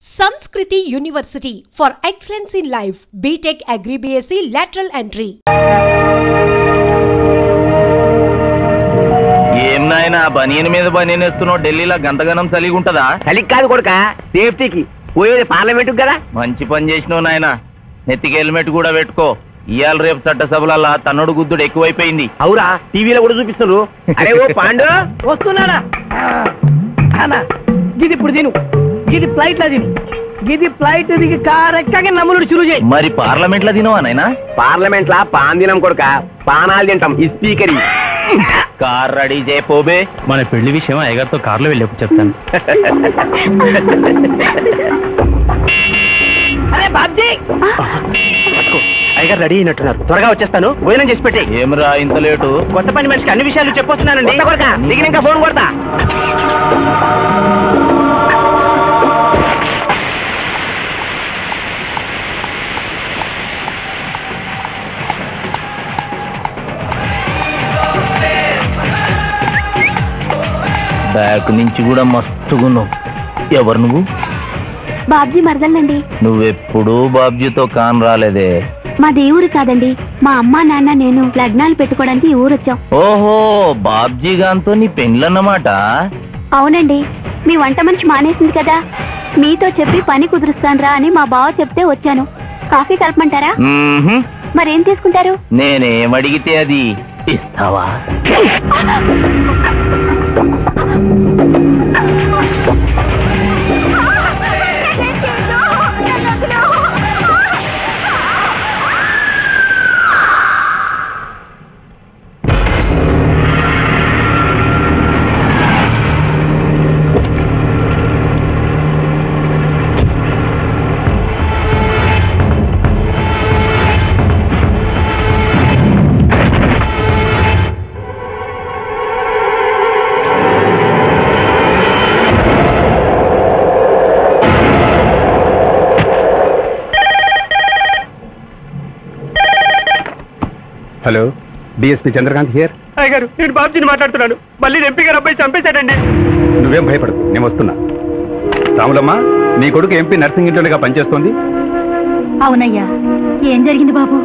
Sanskriti University for excellence in life. BTech Agri BSc lateral entry. ఏం నాయనా బనీన్ మీద బనీన్ వేస్తున్నావు? ఢిల్లీలో గంతగనం చలిగి ఉంటదా? చలికి కాదు కొడుక, సేఫ్టీకి. పోయేది పార్లమెంట్ కదా. మంచి పని చేసినావు నాయనా. నెత్తికి హెల్మెట్ కూడా పెట్టుకో. ఇవాళ రేపు చట్టసభల తన్నుడు గుద్దుడు ఎక్కువైపోయింది. అవురా, టీవీలో కూడా చూపిస్తున్నారు. అరే ఓ పాండు వస్తున్నానా? గిది ఇప్పుడు తిను, గిది ఫ్లైట్ లా తిను, గిది ఫ్లైట్ దిగి కారెక్కగా నమ్ముడు చురు చేయి. మరి పార్లమెంట్ లో తినవా నాయనా? పార్లమెంట్ లా పాన్ తినం కొడుక, పానాలు తింటాం. ఈ స్పీకర్ కార్ రెడీ చేయపోబే. మన పెళ్లి విషయం అయ్యగారితో కార్లో వెళ్ళేప్పుడు చెప్తాను. అరే బాబ్జీ, అయ్యగారు రెడీ అయినట్టున్నారు. త్వరగా వచ్చేస్తాను, భోజనం చేసి పెట్టి. ఏమరా ఇంత లేటు? కొత్త పని మనిషికి అన్ని విషయాలు చెప్పొస్తున్నానండి. కొడుక దిగినాక ఫోన్ కొడతా. బ్యాక్ నుంచి కూడా మస్తుగున్నావు. ఎవరు నువ్వు? బాబ్జీ మరదలండి. నువ్వెప్పుడు బాబ్జీతో కాన్ రాలేదే. మా దేవురు కాదండి, మా అమ్మా నాన్న నేను లగ్నాలు పెట్టుకోవడానికి ఈ ఊరు వచ్చాం. ఓహో, బాబ్జీ గాంతో నీ పెండ్లన్నమాట. అవునండి, మీ వంట మనిషి మానేసింది కదా, మీతో చెప్పి పని కుదురుస్తాను రా అని మా బావ చెప్తే వచ్చాను. కాఫీ కలపమంటారా? మరేం తీసుకుంటారు? నేనేమడిగితే అది ఇస్తావా? Hello, DSP Chandrakant here. అయ్యగారు, నేను బాబ్జీని మాట్లాడుతున్నాను. మళ్ళీ ఎంపీ గారు అబ్బాయి చంపేశాడండి. నువ్వేం భయపడదు, నేను వస్తున్నా. రాములమ్మ, నీ కొడుకు ఎంపీ నర్సింగ్ ఇంటర్గా పనిచేస్తోంది. అవునయ్యా, ఏం జరిగింది బాబు?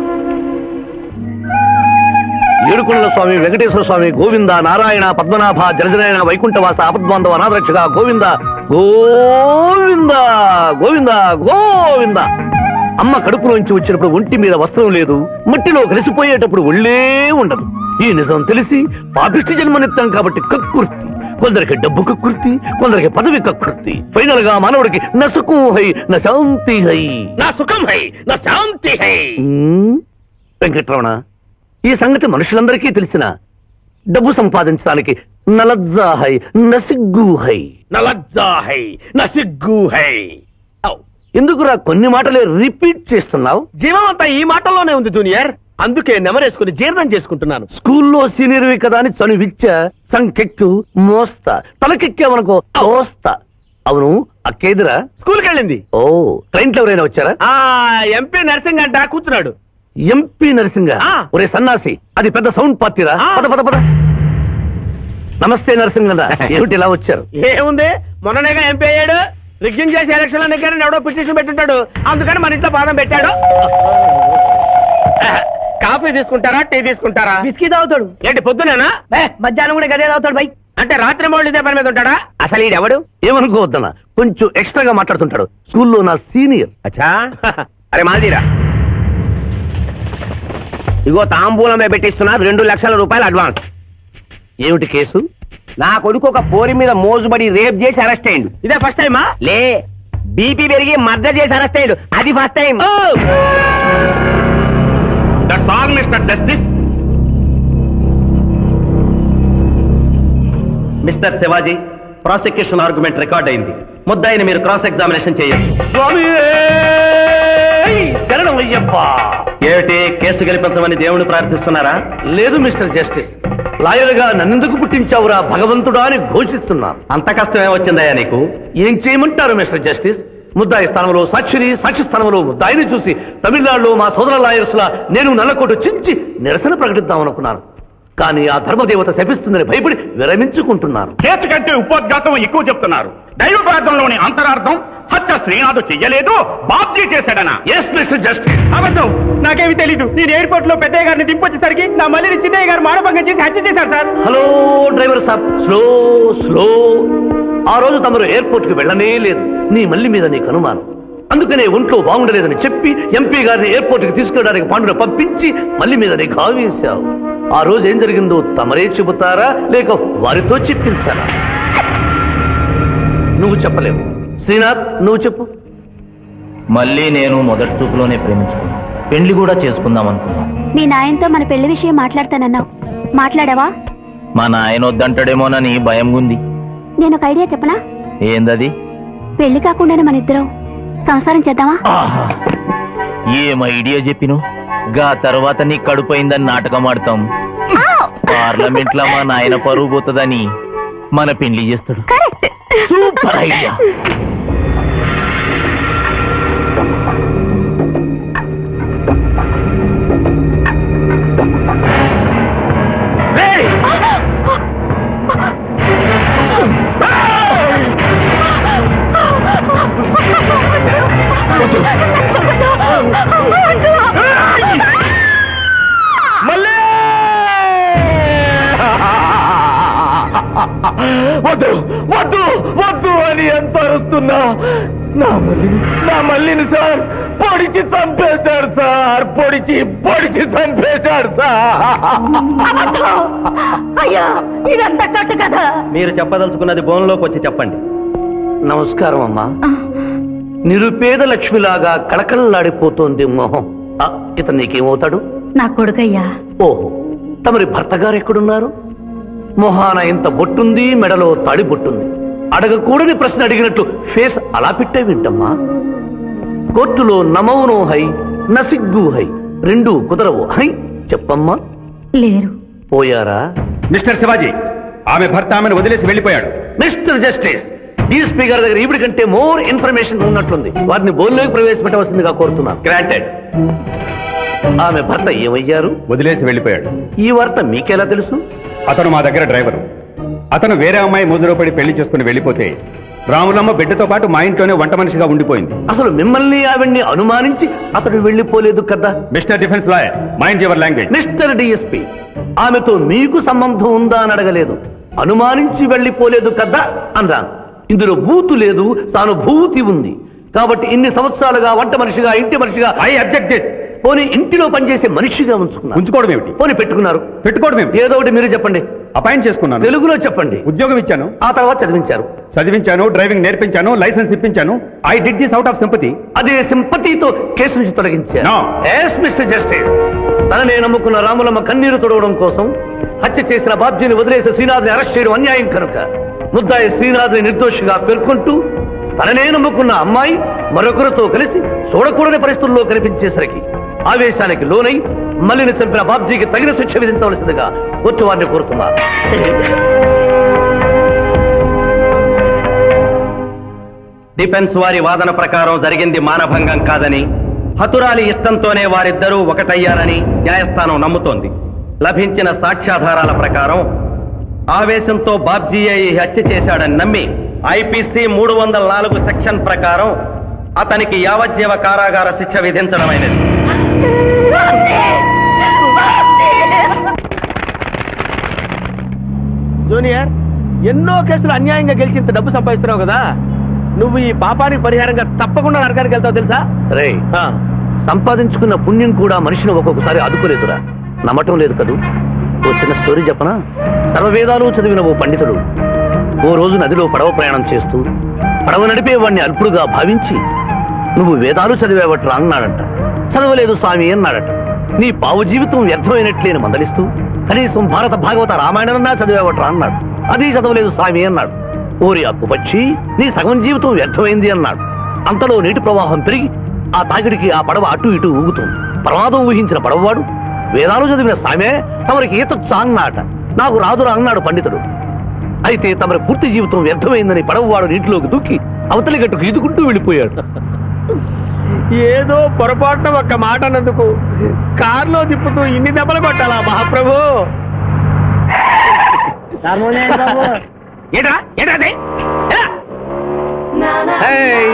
ఏడుకొండల స్వామి, వెంకటేశ్వర స్వామి, గోవింద, నారాయణ, పద్మనాభ, జలజనాయన, వైకుంఠవాస, ఆపద్బాంధవ, అనాథరక్షక, గోవింద గోవింద గోవింద గోవింద. అమ్మ కడుపులోంచి వచ్చినప్పుడు ఒంటి మీద వస్త్రం లేదు, మట్టిలో కలిసిపోయేటప్పుడు ఒళ్ళే ఉండదు. ఈ నిజం తెలిసి పాపిష్టి జన్మనిత్తాం కాబట్టి కక్కుర్తి. కొందరికి డబ్బు కక్కుర్తి, కొందరికి పదవి కక్కుర్తి. ఫైనల్ గా మానవుడికి నా సుఖం హై, నా శాంతి హై. నా సుఖం హై, నా శాంతి హై. వెంకటరమణ, ఈ సంగతి మనుషులందరికీ తెలిసిన డబ్బు సంపాదించడానికి నలజ్జా హై, నసిగ్గు హై. నలజ్జా హై, నసిగ్గు హై. ఎందుకురా కొన్ని మాటలే రిపీట్ చేస్తున్నావు? జీవం అంతా ఈ మాటల్లోనే ఉంది జూనియర్, అందుకే నెమరేసుకుని జీర్ణం చేసుకుంటున్నాను. స్కూల్లో సీనియర్వి కదా అని చనువిచ్చ సంకెక్కు మోస్తా, తలకెక్కామనుకో మోస్తా. అవును, అక్కేదిరా స్కూల్కి వెళ్ళింది. ఓ, ట్రైన్ లో ఎవరైనా వచ్చారా? ఎంపీ నర్సింగ్ అంట కూర్చున్నాడు. MP nursing? ఒరే సన్నాసి, అది పెద్ద సౌండ్ పార్టీరా. పద పద పద. నమస్తే నర్సింగ్ అన్న, ఏమిటి ఇలా వచ్చారు? ఏముంది, మొన్ననేగా ఎంపీ అయ్యాడు. రిగ్గింగ్ చేసి ఎలక్షన్ నెగ్గారని ఎవడో పిటిషన్ పెట్టుంటాడు, అందుకని మన ఇంట్లో బాదం పెట్టాడు. కాఫీ తీసుకుంటారా, టీ తీసుకుంటారా? బిస్కీ తాగుతాడు. ఏంటి పొద్దునేనా? మధ్యాహ్నం కూడా గదే తాగుతాడు బై. అంటే రాత్రి మౌళ్ళు ఇదే పని మీద ఉంటాడా? అసలు ఈడెవడు? ఏమనుకోవద్దన్నా, కొంచెం ఎక్స్ట్రాగా మాట్లాడుతుంటాడు. స్కూల్లో నా సీనియర్. అచ్చా, అరే మాదిరా, ఇగో తాంబూలమే పెట్టిస్తున్నా, 2 లక్షల రూపాయలు అడ్వాన్స్. ఏమిటి కేసు? నా కొడుకు ఒక పోరి మీద మోజుబడి రేప్ చేసి అరెస్ట్ అయ్యిండు. ఇదే ఫస్ట్ టైమా? లే, బీపీ పెరిగి మర్డర్ చేసి అరెస్ట్ అయ్యాడు, అది first time. That's all mister justice. Mister Shivaji, prosecution argument record అయింది. ముద్దాయిని మీరు క్రాస్ ఎగ్జామినేషన్ చేయొచ్చు. ఏమిటి, కేసు గెలిపించమని దేవుని ప్రార్థిస్తున్నారా? లేదు మిస్టర్ జస్టిస్, లాయర్ గా నన్నెందుకు పుట్టించావురా భగవంతుడా అని ఘోషిస్తున్నాను. అంత కష్టమే వచ్చిందయ్యా నీకు? ఏం చేయమంటారు మిస్టర్ జస్టిస్? ముద్దాయి స్థానంలో సాక్షిని, సాక్షి స్థానంలో ముద్దాయిని చూసి తమిళనాడులో మా సోదర లాయర్స్ లా నేను నల్లకోటు చించి నిరసన ప్రకటిద్దామనుకున్నాను. కానీ ఆ ధర్మదేవత శపిస్తుందని భయపడి విరమించుకుంటున్నారు. కేసు కంటే ఉపోద్ఘాతం ఎక్కువ చెప్తున్నారు. దైవ ప్రార్థనలోని అంతరార్థం హత్య శ్రీనాథ్ చెయ్యలేదు, బాబ్జీ చేశాడనా? Yes mister justice. అబద్ధం, నాకేమి తెలీదు. నేను ఎయిర్పోర్ట్ లో పెద్దయ్య గారిని దింపొచ్చేసరికి నా మళ్ళీ చిన్నయ్య గారు మానభంగం చేసి హత్య చేశారు సార్. హలో డ్రైవర్ సాబ్, స్లో స్లో. ఆ రోజు తమరు ఎయిర్పోర్ట్ కి వెళ్ళనే లేదు. నీ మల్లి మీద నీకు అనుమానం, అందుకనే ఒంట్లో బాగుండలేదని చెప్పి ఎంపీ గారిని ఎయిర్పోర్ట్ కి తీసుకెళ్ళడానికి పాండును పంపించి మల్లి మీద నీకు ఆవేశావు. ఆ రోజు ఏం జరిగిందో తమరే చెబుతారా లేక వారితో చెప్పించారా? నువ్వు చెప్పలేవు. శ్రీనాథ్, నువ్వు చెప్పు. మళ్ళీ నేను మొదటి చూపులోనే ప్రేమించుకున్నాను, పెళ్లి కూడా చేసుకుందాం అనుకున్నాను. మీ నాయనతో మన పెళ్లి విషయం మాట్లాడతానన్నావు, మాట్లాడావా? మా నాయన వద్దంటాడేమోనని భయం ఉంది. నేను ఒక ఐడియా చెప్పనా? ఏందది? పెళ్లి కాకుండానే మన ఇద్దరం సంసారం చేద్దామా? ఏం ఐడియా చెప్పిను? గా తర్వాత నీ కడుపోయిందని నాటకం ఆడతాం. పార్లమెంట్ లో మా నాయన పరువు పోతుందని మన పెళ్లి చేస్తాడు. Super idea. వద్దు వద్దు వద్దు అని ఎంత అరుస్తున్నా నా మల్లిని సార్ పొడిచి చంపేశాడు సార్. పొడిచి చంపేశాడు సార్. అయ్యా, ఇదంతా కట్టు కదా. మీరు చెప్పదలుచుకున్నది బోన్లోకి వచ్చి చెప్పండి. నమస్కారం అమ్మా. నిరుపేద లక్ష్మిలాగా కళకళలాడిపోతోంది మొహం. ఇతను నీకేమవుతాడు? నా కొడుకయ్యా. ఓహో, తమరి భర్త గారు ఎక్కడున్నారు? మొహాన ఇంత బొట్టుంది, మెడలో తాడి బొట్టుంది. అడగకూడని ప్రశ్న అడిగినట్టు ఫేస్ అలా పెట్టే వింటమ్మా. కోర్టులో నమౌనో హై, నసిగ్గు హై, రెండు కుదరవు హై. చెప్పమ్మా. లేరు. పోయారా? మిస్టర్ శివాజీ, ఆమె భర్త ఆమెను వదిలేసి వెళ్ళిపోయాడు. మిస్టర్ జస్టిస్, డీఎస్పీ గారి దగ్గర ఈవిడి కంటే మోర్ ఇన్ఫర్మేషన్ ఉన్నట్లుంది. వారిని బోన్లోకి ప్రవేశపెట్టవలసిందిగా కోరుతున్నాను. గ్రాంటెడ్. ఆమె భర్త ఏమయ్యారు? వదిలేసి వెళ్ళిపోయాడు. ఈ వార్త మీకెలా తెలుసు? అతను మా దగ్గర డ్రైవరు. అతను వేరే అమ్మాయి ముద్రలో పడి పెళ్లి చేసుకుని వెళ్ళిపోతే రాములమ్మ బిడ్డతో పాటు మా ఇంట్లోనే వంట మనిషిగా ఉండిపోయింది. అసలు మిమ్మల్ని ఆవిడ్ని అనుమానించి అతడు వెళ్ళిపోలేదు కదా? Mister defence lawyer, mind your language. Mister DSP, ఆమెతో మీకు సంబంధం ఉందా అని అడగలేదు, అనుమానించి వెళ్ళిపోలేదు కదా అన్నాను. ఇందులో బూతు లేదు, సానుభూతి ఉంది. కాబట్టి ఇన్ని సంవత్సరాలుగా వంట మనిషిగా, ఇంటి మనిషిగా, ఐ అబ్జెక్ట్ దిస్. పోనీ ఇంటిలో పనిచేసే మనిషిగా ఉంచుకోవడం ఏమిటి? పోనీ పెట్టుకున్నారు. పెట్టుకోవడం ఏమిటి? ఏదో ఒకటి మీరు చెప్పండి. అపాయింట్ చేసుకున్నాను. తెలుగులో చెప్పండి. ఉద్యోగం ఇచ్చాను. ఆ తర్వాత చదివించారు. డ్రైవింగ్ నేర్పించాను, లైసెన్స్ ఇప్పించాను. I did this out of sympathy. అదే సింపతితో కేసు నుంచి తొలగించారు. No. Yes, Mr. Justice. తననే నమ్ముకున్న రాములమ్మ కన్నీరు తొడవడం కోసం హత్య చేసిన బాబ్జీని వదిలేసి శ్రీనాథ్ని అరెస్ట్ చేయడం అన్యాయం కనుక ముద్దాయి శ్రీనాథ్ని నిర్దోషిగా పేర్కొంటూ తననే నమ్ముకున్న అమ్మాయి మరొకరితో కలిసి చూడకూడని పరిస్థితుల్లో కనిపించేసరికి ఆవేశానికి లోనై మల్లిని చంపిన బాబ్జీకి తగిన శిక్ష విధించవలసిందిగా కోర్టు వారిని కోరుతున్నారు. డిఫెన్స్ వారి వాదన ప్రకారం జరిగింది మానభంగం కాదని, హతురాలి ఇష్టంతోనే వారిద్దరూ ఒకటయ్యారని న్యాయస్థానం నమ్ముతోంది. లభించిన సాక్ష్యాధారాల ప్రకారం ఆవేశంతో బాబ్జీయే ఈ హత్య చేశాడని నమ్మి ఐపీసీ 304 సెక్షన్ ప్రకారం అతనికి యావజ్జీవ కారాగార శిక్ష విధించడమైనది. జూనియర్, ఎన్నో కేసులు అన్యాయంగా గెలిచి ఇంత డబ్బు సంపాదిస్తున్నావు కదా, నువ్వు ఈ పాపానికి పరిహారంగా తప్పకుండా నరకానికి వెళ్తావు తెలుసా? రే, సంపాదించుకున్న పుణ్యం కూడా మనిషిని ఒక్కొక్కసారి ఆదుకోలేదురా. నమ్మటం లేదు కదూ. ఓ చిన్న స్టోరీ చెప్పనా? సర్వవేదాలు చదివిన ఓ పండితుడు ఓ రోజు నదిలో పడవ ప్రయాణం చేస్తూ పడవ నడిపేవాడిని అల్పుడుగా భావించి, నువ్వు వేదాలు చదివేవట్రా అన్నాడంట. చదవలేదు స్వామి అన్నాడట. నీ పావు జీవితం వ్యర్థమైనట్లేని మందలిస్తూ, కనీసం భారత భాగవత రామాయణన్నా చదివేవట్రా అన్నాడు. అది చదవలేదు స్వామి అన్నాడు. ఓరి అక్కుపక్షి, నీ సగం జీవితం వ్యర్థమైంది అన్నాడు. అంతలో నీటి ప్రవాహం పెరిగి ఆ తాకిడికి ఆ పడవ అటు ఇటు ఊగుతుంది. ప్రమాదం ఊహించిన పడవవాడు, వేదాలు చదివిన సామే తమరికి ఈతొచ్చా అన్నాట. నాకు రాదురా అన్నాడు పండితుడు. అయితే తమరి పూర్తి జీవితం వ్యర్థమైందని పడవవాడు నీటిలోకి దూకి అవతలి గట్టుకు ఈదుకుంటూ వెళ్ళిపోయాడు. ఏదో పొరపాటున ఒక్క మాట అన్నందుకు కారులో తిప్పుతూ ఇన్ని దెబ్బలు కొట్టాలా మహాప్రభు? Hi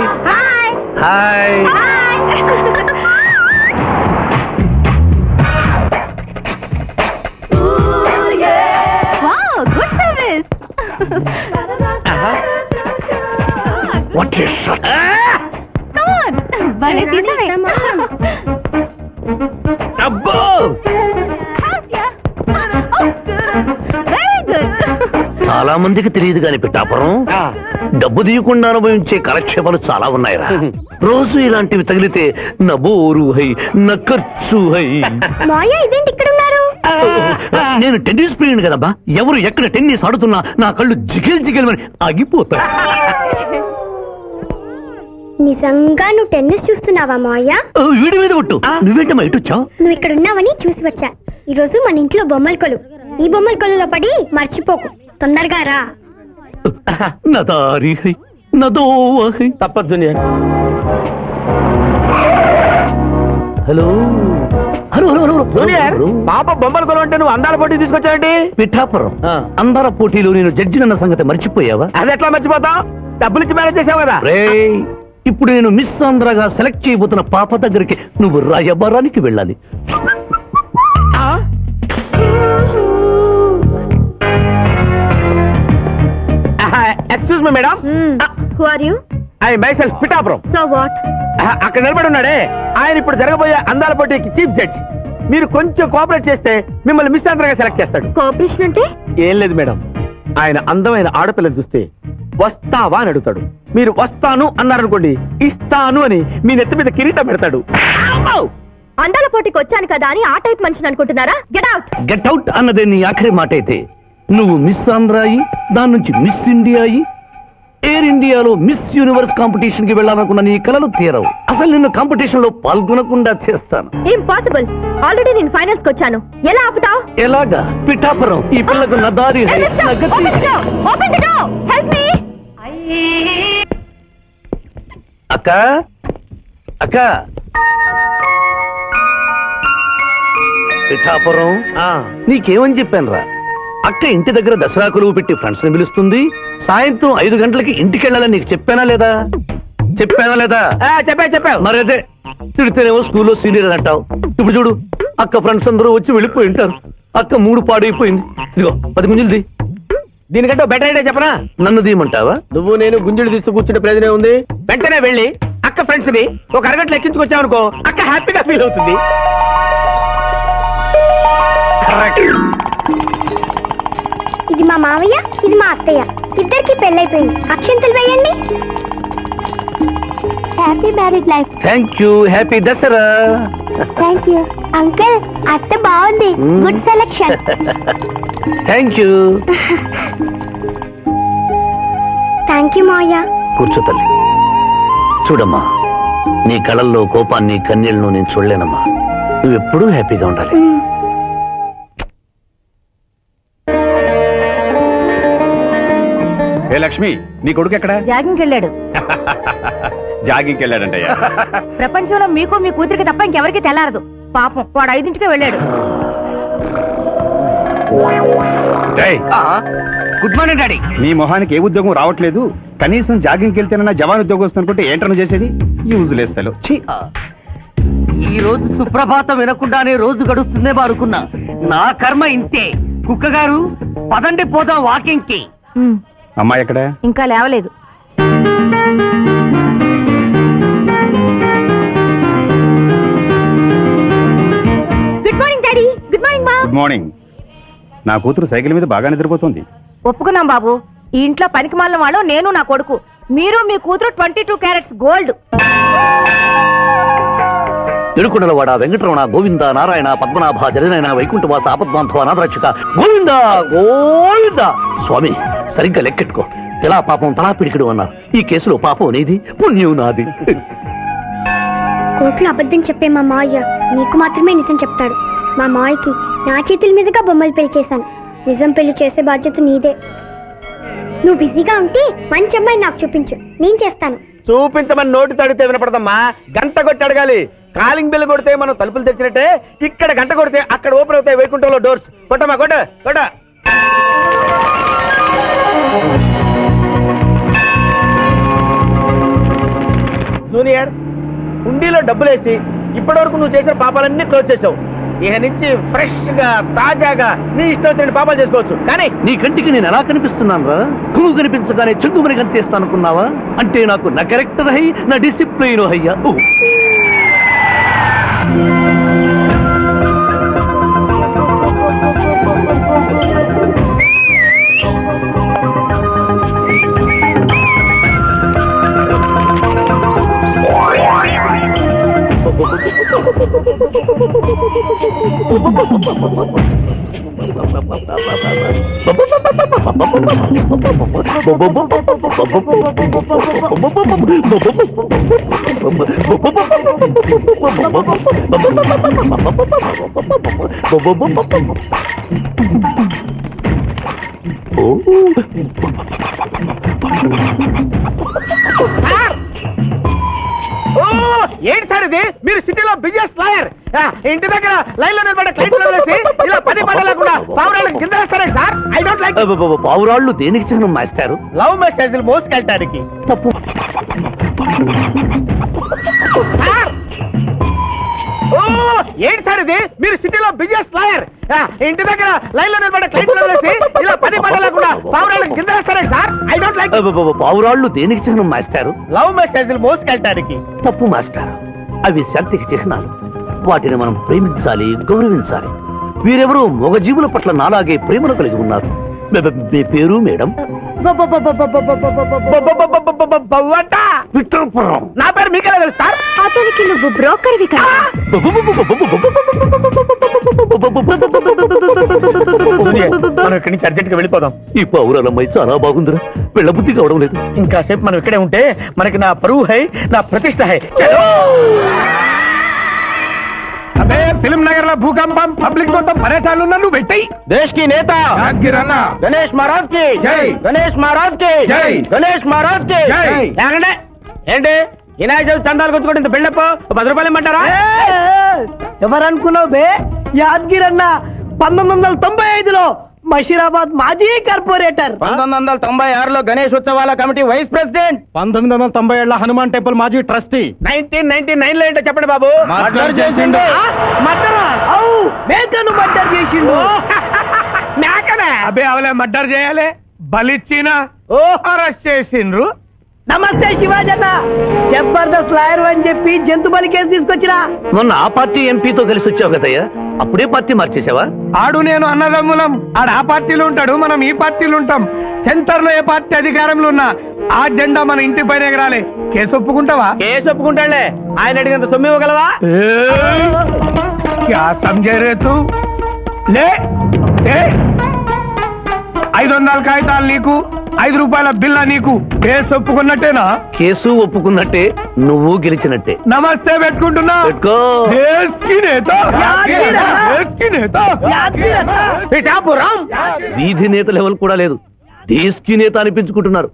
good service. What is shot? భలే తీసావే. అబ్బో వెరీ గుడ్. చాలా మందికి తెలియదు కాని పిఠాపురం డబ్బు తీయకుండా అనుభవించే కాలక్షేపాలు చాలా ఉన్నాయిరా. రోజు ఇలాంటివి తగిలితే నా బోరు హై నా ఖర్చు హై. మాయా ఇదేంటి ఇక్కడ ఉన్నారు? నేను టెన్నిస్ ప్లేయర్ కదబ్బా. ఎవరు ఎక్కడ టెన్నిస్ ఆడుతున్నా నా కళ్ళు జిగిల్ జిగిల్మని ఆగిపోతాయి. నిజంగా నువ్వు టెన్నిస్ చూస్తున్నావా మాయా? వీడి మీద కొట్టు. నువ్వేంటమ్మా ఇటు వచ్చావు? నువ్వు ఇక్కడ ఉన్నావని చూసి వచ్చా. ఈ రోజు మన ఇంట్లో బొమ్మల కొలు. ఈ బొమ్మల కొలులో పడి మర్చిపోకు. తొందరగా రా. నా దారి హై నా దోవ హై. తప్పదు junior. Hello hello hello junior, పాప బొమ్మల కొలు అంటే నువ్వు అందాల పోటీ తీసుకొచ్చావండి? పిఠాపురం అందాల పోటీలో నేను జడ్జినన్న సంగతి మర్చిపోయావా? అది ఎట్లా మర్చిపోతావు? డబ్బులిచ్చి మేనేజ్ చేసావు కదా. ఇప్పుడు నేను మిస్ ఆంధ్రగా సెలెక్ట్ చేయబోతున్న పాప దగ్గరికి నువ్వు రాయబారానికి వెళ్ళాలి. Excuse me madam. Who are you? I myself Pithapuram. So what? అక్కడ నిలబడి ఉన్నాడే ఆయన ఇప్పుడు జరగబోయే అందాల పోటీకి చీఫ్ జడ్జ్. మీరు కొంచెం కోఆపరేట్ చేస్తే మిమ్మల్ని మిస్ ఆంధ్రగా సెలెక్ట్ చేస్తాడు. కోఆపరేషన్ అంటే? ఏం లేదు మేడం, ఆయన అందమైన ఆడపిల్లని చూస్తే వస్తావా అని అడుగుతాడు. మీరు వస్తాను అన్నారనుకోండి, ఇస్తాను అని మీ నెత్తి మీద కిరీటం పెడతాడు. అందాల పోటీకి వచ్చాను కదా అని ఆ టైప్ మనిషిని అనుకుంటున్నారా? Get out. గెట్ అవుట్ అన్నదే నీ ఆఖరి మాట అయితే నువ్వు మిస్ ఆంధ్ర అయ్యి దాని నుంచి మిస్ ఇండియా అయ్యి ఎయిర్ ఇండియాలో మిస్ యూనివర్స్ కాంపిటీషన్ కి వెళ్ళాలనుకున్న నీ కలలు తీరవు. అసలు నిన్ను కాంపిటీషన్ లో పాల్గొనకుండా చేస్తాను. ఇంపాసిబుల్. ఆల్రెడీ నేను ఫైనల్స్ కి వచ్చాను. ఎలా ఆపుతావు? ఎలాగా? పిఠాపురం ఈ పిల్లకు నా దారి హై, నా గతి హై. అక్క అక్క పిఠాపురం నీకేమని చెప్పాను రా? అక్క ఇంటి దగ్గర దసరా కొలువు పెట్టి ఫ్రెండ్స్ ని పిలుస్తుంది. సాయంత్రం 5 గంటలకి ఇంటికి వెళ్ళాలని నీకు చెప్పానా లేదా? చెప్పావు. మరైతే తిడితేనేమో స్కూల్లో సీనియర్ అని అంటావు. ఇప్పుడు చూడు, అక్క ఫ్రెండ్స్ అందరూ వచ్చి వెళ్ళిపోయి ఉంటారు. అక్క మూడు పాడైపోయింది. ఇదిగో 10 గుంజులు. దీనికంటే బెటర్ ఐడియా చెప్పనా? నన్ను దీయమంటావా? నువ్వు నేను గుంజులు తీస్తూ కూర్చుంటే ప్రయోజనం ఉంది. వెంటనే వెళ్ళి అక్క ఫ్రెండ్స్ ని ఒక అరగంటలో ఎక్కించుకొచ్చావనుకో, అక్క హ్యాపీగా ఫీల్ అవుతుంది. ఇది మా మావయ్య, ఇది మా అత్తయ్య. ఇద్దరికి పెళ్ళైపోయింది. అక్షంతలు వేయండి. Happy marriage life. Thank you. Happy Dasara. Thank you uncle. అత్త బాగుంది. Good selection. Thank you. Thank you మావయ్య. కూర్చో తల్లి. చూడమ్మా, నీ కళల్లో కోపాన్ని కన్నీళ్లను నేను చూడలేనమ్మా. నువ్వు ఎప్పుడూ హ్యాపీగా ఉండాలి. ఏ లక్ష్మి, నీ కొడుకు ఎక్కడ? జాగింగ్కి వెళ్ళాడు. జాగింగ్కి వెళ్ళాడంటయ్యా. ప్రపంచంలో మీకు మీ కూతురికి తప్ప ఇంకెవరికి తెల్లారదు. పాపం వాడు 5ంటికే వెళ్ళాడు. Good morning daddy. నీ మొహానికి ఏ ఉద్యోగం రావట్లేదు. కనీసం జాగింగ్కి వెళ్తేనన్నా జవాన్ ఉద్యోగం వస్తుంది అనుకుంటే ఏంటన్నా చేసేది? యూజ్ లేస్తాలో. ఈ రోజు సుప్రభాతం వినకుండానే రోజు గడుస్తుందే అనుకున్నా. నా కర్మ ఇంతే. కుక్క గారు పదండి పోదాం వాకింగ్ కి. అమ్మాయి ఎక్కడ? ఇంకా లేవలేదు. Good morning daddy. Good morning మా. Good morning. నా కూతురు సైకిల్ మీద బాగా నిద్రపోతుంది. ఒప్పుకున్నాం బాబు. ఈ ఇంట్లో పనికి మాలిన వాళ్ళు నేను, నా కొడుకు. మీరు మీ కూతురు 22 క్యారెట్స్ గోల్డ్. తిరుకుడలవాడ వెంకటరమణ గోవింద నారాయణ పద్మనాభ జగనైన వైకుంఠవాస ఆపద్బాంధవ అనాథరక్షక గోవింద గోవింద. స్వామి, సరిగ్గా లెక్కెట్టుకో. తెలా పాపం తలా పిడికిడు అన్నారు. ఈ కేసులో పాపం నీది, పుణ్యం నాది. కోర్టులో అబద్ధం చెప్పే మా మావయ్య నీకు మాత్రమే నిజం చెప్తాడు. మా మావయ్యకి నా చేతుల మీదుగా బొమ్మలు పెళ్లి చేశాను. నిజం పెళ్లి చేసే బాధ్యత నీదే. నువ్వు బిజీగా ఉంటే మంచి అమ్మాయి నాకు చూపించు, నేను చేస్తాను. చూపించమని నోటి తడితే వినపడదమ్మా. గంట కొట్టి అడగాలి. కాలింగ్ బిల్ కొడితే మనం తలుపులు తెచ్చినట్టే ఇక్కడ గంట కొడితే అక్కడ ఓపెన్ అవుతాయి వైకుంఠంలో డోర్స్. కొట్టమ్మా, కొట్ట కొట్ట. జూనియర్, హుండీలో డబ్బులేసి ఇప్పటి వరకు నువ్వు చేసిన పాపాలన్నీ క్లోజ్ చేసావు. ఇక నుంచి ఫ్రెష్ గా తాజాగా నీ ఇష్టం వచ్చిన పాపాలు చేసుకోవచ్చు. కానీ నీ కంటికి నేను ఎలా కనిపిస్తున్నాను రా? కుమ్ము కనిపించగానే చెంగుమని కనిపిస్తాను అనుకున్నావా? అంటే నాకు నా క్యారెక్టర్ హై, నా డిసిప్లిన్ హయ్యా. ఏంటి సార్ ఇది? మీరు సిటీలో బిజినెస్ లాయర్, ఇంటి దగ్గర లైన్ లో నిలబడే క్లయింట్లు వదిలేసి ఇలా పని పడలేకుండా పావురాళ్ళకి కింద వేస్తారండి సార్. I don't like. పావురాళ్ళు దేనికి చిహ్నం మాస్టారు? లవ్ మెసేజ్లు మోసుకెళ్ళటానికి. తప్పు. ఏంటి సార్ ఇది? మీరు సిటీలో బిజినెస్ లాయర్, ఇంటి దగ్గర లైన్ లో నిలబడే క్లయింట్లు వదిలేసి ఇలా పని పడలేకుండా పావురాళ్ళకి కింద వేస్తారండి సార్. I don't like. పావురాళ్ళు దేనికి చిహ్నం మాస్టారు? లవ్ మెసేజ్లు మోసుకెళ్ళటానికి. తప్పు మాస్టర్, అవి శాంతికి చిహ్నాలు. వాటిని మనం ప్రేమించాలి, గౌరవించాలి. వీరెవరూ మగజీవుల పట్ల నాలాగే ప్రేమను కలిగి ఉన్నారు. మీ పేరు మేడం? విక్రమపురం. నా పేరు మీకెలా తెలుసు సార్? అతనికి నువ్వు బ్రోకర్వి కదా. మనం ఇక్కడి నుంచి అర్జెంట్ గా వెళ్ళిపోదాం. ఈ పౌరాలమ్మాయి చాలా బాగుందిరా, వెళ్ళబుద్ధి కావడం లేదు. ఇంకాసేపు మనం ఇక్కడే ఉంటే మనకి నా పరువు హై, నా ప్రతిష్ట హై. అదే ఫిల్మ్ నగర్ లో భూకంపం, పబ్లిక్ మొత్తం పరేషాన్లు ఉన్నా నువ్వు పెట్టాయి. దేశ్ కి నేత గణేష్ మహారాజ్ కి జై, గణేష్ మహారాజ్ కి జై, గణేష్ మహారాజ్ కి జై. ఏంటి వినాయక చవితి చందాలు కొట్టుకుంటే ఇంత బిల్డప్ 10 రూపాయలు ఇమ్మంటారా? ఎవరనుకున్నావు బే? యాద్గిరి అన్న 1995లో మషీరాబాద్ మాజీ కార్పొరేటర్, 1996లో గణేష్ ఉత్సవాల committee vice president, 1997 Hanuman temple మాజీ ట్రస్టీ, 1999 లో ఏంటో చెప్పండి బాబు. మర్డర్ చేసిండు. మేకను మర్డర్ చేసిండు. మేకనే? అబే అవలే మర్డర్ చేయాలి, బలిచ్చిన అరెస్ట్ చేసిండ్రు. నమస్తే శివాజన్న, జబర్దస్త్ లాయర్ అని చెప్పి జంతు బలి కేసు తీసుకొచ్చినా. మొన్న ఆ పార్టీ ఎంపీతో కలిసి వచ్చావు కదయ్యా, అప్పుడే పార్టీ మార్చేసావా? ఆడు నేను అన్నదమ్ములం, ఆడు ఆ పార్టీలో ఉంటాడు, మనం ఈ పార్టీలో ఉంటాం. సెంటర్ లో ఏ పార్టీ అధికారంలో ఉన్నా ఆ జెండా మన ఇంటి పైన ఎగరాలి. కేసు ఒప్పుకుంటావా? కేసు ఒప్పుకుంటాడులే, ఆయన అడిగినంత సొమ్ము ఇవ్వగలవా? క్యా సమझे रे तू? లే 500 కాగితాలు నీకు, 5 రూపాయల బిల్ల నీకు. కేసు ఒప్పుకున్నట్టేనా? కేసు ఒప్పుకున్నట్టే, నువ్వు గెలిచినట్టే. నమస్తే పెట్టుకుంటున్నా. పెట్టుకో. దేశ్ కి నేత, దేశ్ కి నేత. వీధి నేత లెవెల్ కూడా లేదు, దేశ్ కి నేత అనిపించుకుంటున్నారు.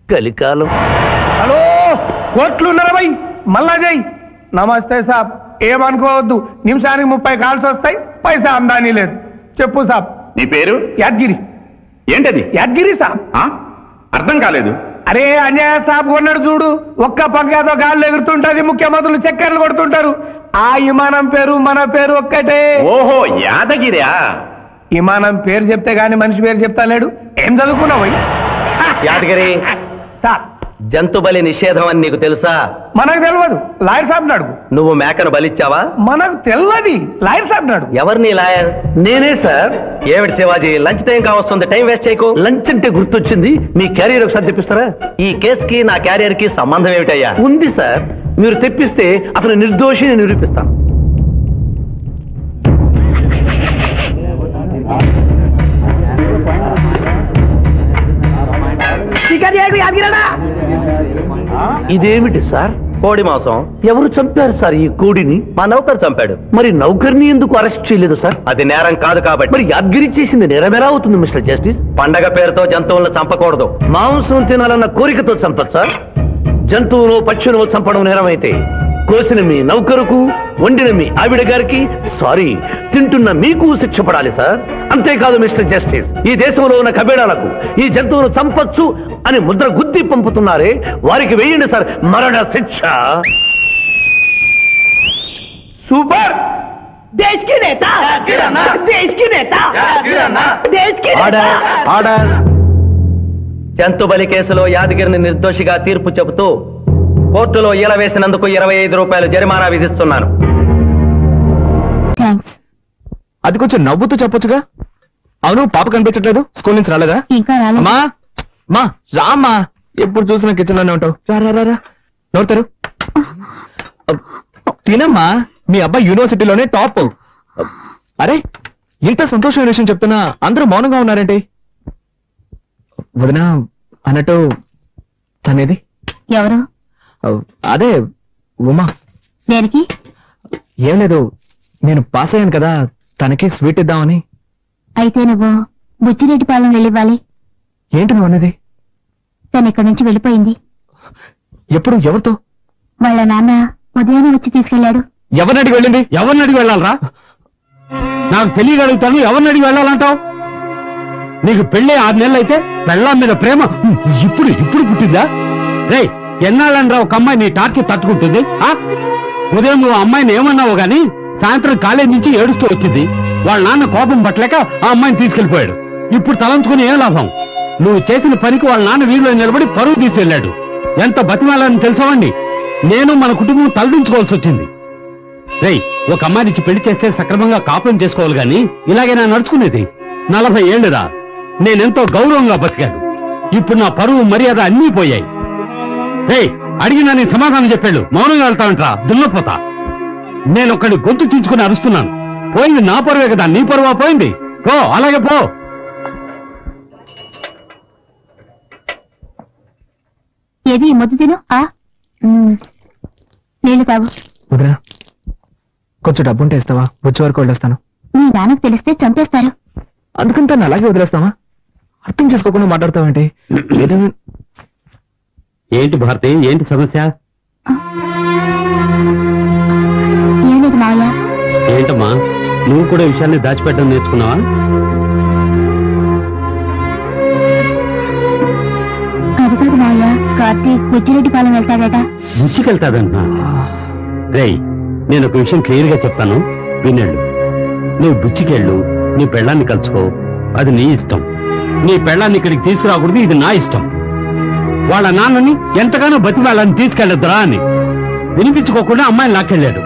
కలికాలం. హలో, కోట్లున్నారా భయ్? మళ్ళా జై. నమస్తే సాబ్, ఏమనుకోవద్దు, నిమిషానికి 30 కాల్స్ వస్తాయి, పైసా అందానీ లేదు. చెప్పు సాబ్. నీ పేరు? యాద్గిరి. ఏంటది? యాద్గిరి సాబ్. అర్థం కాలేదు. అరే అన్యాయ సాబ్ కొన్నాడు చూడు, ఒక్క పక్కతో గాల్లో ఎగురుతుంటది, ముఖ్యమంత్రులు చక్కర్లు కొడుతుంటారు. ఆ విమానం పేరు మన పేరు ఒక్కటే. ఓహో, యాదగిరా? విమానం పేరు చెప్తే గాని మనిషి పేరు చెప్తా లేడు. ఏం చదువుకున్నావు? యాదగిరి, సాబ్ జంతు బలి నిషేధం అని నీకు తెలుసా? మనకు తెలియదు, లాయర్ సాబ్ నాడు. నువ్వు మేకను బలిచ్చావా? మనకు తెలియదు, లాయర్ సాబ్ నాడు. ఎవరిని లాయర్? నేనే సార్. ఏమిటి శివాజీ, లంచ్ టైం కావస్తుంది, టైం వేస్ట్ చేయకు. లంచ్ అంటే గుర్తొచ్చింది, మీ క్యారియర్ ఒకసారి తెప్పిస్తారా? ఈ కేసుకి నా క్యారియర్ కి సంబంధం ఏమిటయ్యా? ఉంది సార్, మీరు తెప్పిస్తే అతను నిర్దోషిని నిరూపిస్తాను. ఇదేమిటి సార్? కోడి మాంసం. ఎవరు చంపారు సార్ ఈ కోడిని? మా నౌకరు చంపాడు. మరి నౌకర్ని ఎందుకు అరెస్ట్ చేయలేదు సార్? అది నేరం కాదు కాబట్టి. మరి యాద్గిరి చేసింది నేరం ఎలా అవుతుంది మిస్టర్ జస్టిస్? పండగ పేరుతో జంతువులను చంపకూడదు. మాంసం తినాలన్న కోరికతో చంపచ్చు సార్. జంతువును పక్షును చంపడం నేరమైతే కోసిన మీ నౌకరుకు, వండిన మీ ఆవిడ గారికి, సారీ తింటున్న మీకు శిక్ష పడాలి సార్. అంతేకాదు మిస్టర్ జస్టిస్, ఈ దేశంలో ఉన్న కబేడాలకు ఈ జంతువును చంపొచ్చు అని ముద్ర గుద్ది పంపుతున్నారే, వారికి వేయండి సార్ మరణ శిక్ష. సూపర్. దేశ్ కి నేత, దేశ్ కి నేత, దేశ్ కి ఆర్డర్. జంతు బలి కేసులో యాదగిరిని నిర్దోషిగా తీర్పు చెబుతూ కోర్టులో ఈల వేసినందుకు 25 రూపాయలు జరిమానా విధిస్తున్నాను. అది కొంచెం నవ్వుతూ చెప్పొచ్చుగా. అవును, పాప కనిపించట్లేదు, స్కూల్ నుంచి రాలేదా? ఇంకా అమ్మా మా రామ్మా, ఎప్పుడు చూసినా కిచెన్ లోనే ఉంటావు. రా నోడతారు. తినమ్మా, మీ అబ్బాయి యూనివర్సిటీలోనే టాప్. అరే, ఇంత సంతోషమైన విషయం చెప్తున్నా అందరూ మౌనంగా ఉన్నారేంటి? వదినా అన్నట్టు తనేది ఎవరు? అదే ఉమా. దేనికి? ఏం లేదు, నేను పాస్ అయ్యాను కదా, తనకి స్వీట్ ఇద్దామని. అయితే నువ్వు బుచ్చిరెడ్డిపాలెం వెళ్ళివ్వాలి. ఏంటి నువ్వు అన్నది? తను ఇక్కడి నుంచి వెళ్ళిపోయింది. ఎప్పుడు? ఎవరితో? వాళ్ళ నాన్న ఉదయాన్నే వచ్చి తీసుకెళ్లాడు. ఎవరిని అడిగి వెళ్ళింది? ఎవరిని అడిగి వెళ్ళాలరా? నాకు తెలియగలుగుతాను, ఎవరిని అడిగి వెళ్ళాలంటావు? నీకు పెళ్ళే 6 నెలలు అయితే పెళ్ళాం మీద ప్రేమ ఇప్పుడు పుట్టిందా? రే, ఎన్నాళ్ళనరా ఒక అమ్మాయి నీ టార్చర్ తట్టుకుంటుంది? ఉదయం నువ్వు అమ్మాయిని ఏమన్నావు గాని సాయంత్రం కాలేజీ నుంచి ఏడుస్తూ వచ్చింది. వాళ్ళ నాన్న కోపం పట్టలేక ఆ అమ్మాయిని తీసుకెళ్లిపోయాడు. ఇప్పుడు తలంచుకుని ఏం లాభం? నువ్వు చేసిన పనికి వాళ్ళ నాన్న వీధిలో నిలబడి పరువు తీసుకెళ్లాడు. ఎంత బతిమాలని తెలుసావండి? నేను మన కుటుంబం తలదించుకోవాల్సి వచ్చింది. రేయ్, ఒక అమ్మాయి నుంచి పెళ్లి చేస్తే సక్రమంగా కాపురం చేసుకోవాలి గాని ఇలాగే నా నడుచుకునేది. 40 ఏళ్లురా, నేనెంతో గౌరవంగా బతికాను. ఇప్పుడు నా పరువు మర్యాద అన్నీ పోయాయి. రేయ్, అడిగినా నీ సమాధానం చెప్పాడు, మౌనంగా వెళ్తావంట్రా దున్నపోతా. నేనొక్కడి గొంతు చించుకుని అరుస్తున్నాను. పోయింది నా పరువే కదా, నీ పరువా పోయింది? పో, అలాగే పో. ఏది ముద్దు తిను. నీళ్లు తాగు. వదినా, కొంచెం డబ్బుంటే ఇస్తావా? వచ్చే వరకు వెళ్ళొస్తాను. నీ నాన్నకు తెలిస్తే చంపేస్తారు. అందుకని తను అలాగే వదిలేస్తావా? అర్థం చేసుకోకుండా మాట్లాడతావేంటి? ఏంటి భారతి, ఏంటి సమస్య? ఏం లేదు మావయ్య. ఏంటమ్మా, నువ్వు కూడా విషయాన్ని దాచిపెట్టడం నేర్చుకున్నావా? అది కాదు మావయ్య, కార్తీక్ బుచ్చిరెడ్డిపాలెం వెళ్తాడట. బుచ్చికెళ్తాదంటున్నా? రేయ్, నేను ఒక విషయం క్లియర్ గా చెప్తాను, వినేళ్ళు. నువ్వు బుచ్చికెళ్ళు, నీ పెళ్ళాన్ని కలుసుకో, అది నీ ఇష్టం. నీ పెళ్ళాన్ని ఇక్కడికి తీసుకురాకూడదు, ఇది నా ఇష్టం. వాళ్ళ నాన్నని ఎంతగానో బతిమాలని తీసుకెళ్లొద్దురా అని వినిపించుకోకుండా అమ్మాయిని లాక్కెళ్ళాడు.